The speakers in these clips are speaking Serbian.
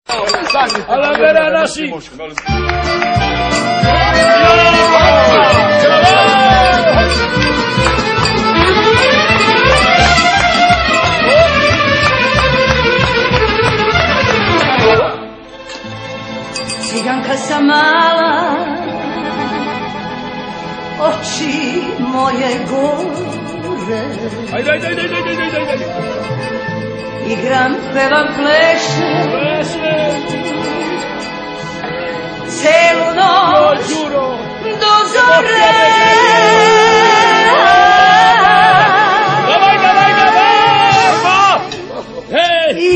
Alla vera nasi. Ciganka sam mala, oči moje gore. Ajde. Igram, pevam, plešem celu noć do zore.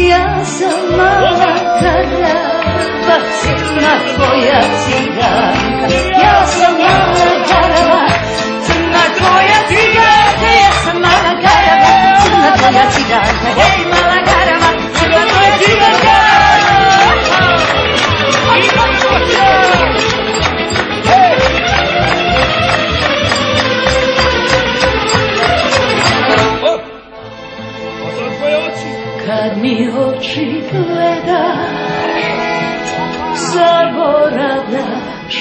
Ja sam mala karava, crna tvoja ciganka. Ja sam mala karava, crna tvoja ciganka. Ja sam mala karava, crna tvoja ciganka. Hej, mala karava, crna tvoja ciganka. Kad mi oči gledaš, zaboravljaš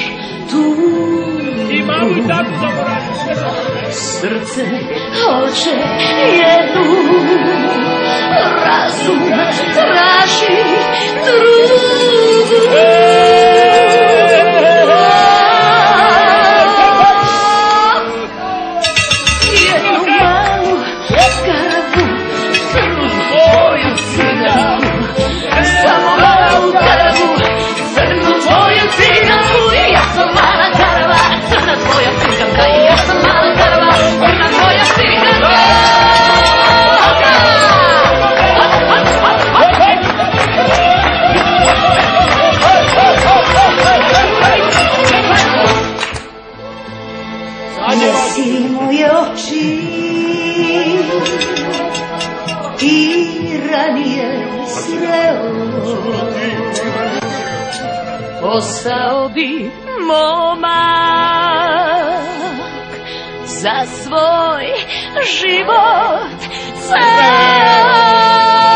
tugu. Imam i tako zaboravljaš. Srce hoće jednu, razum traži drugu. Jednu malu karavu, crnu tvoju ciganku. Samo malu karavu, crnu tvoju ciganku. Ja sam mala karava, crna tvoja ciganka. Ja sam mala karava, crna tvoja ciganka. Nesi moje oči i ranije sreo, ostao bi momak za svoj život ceo.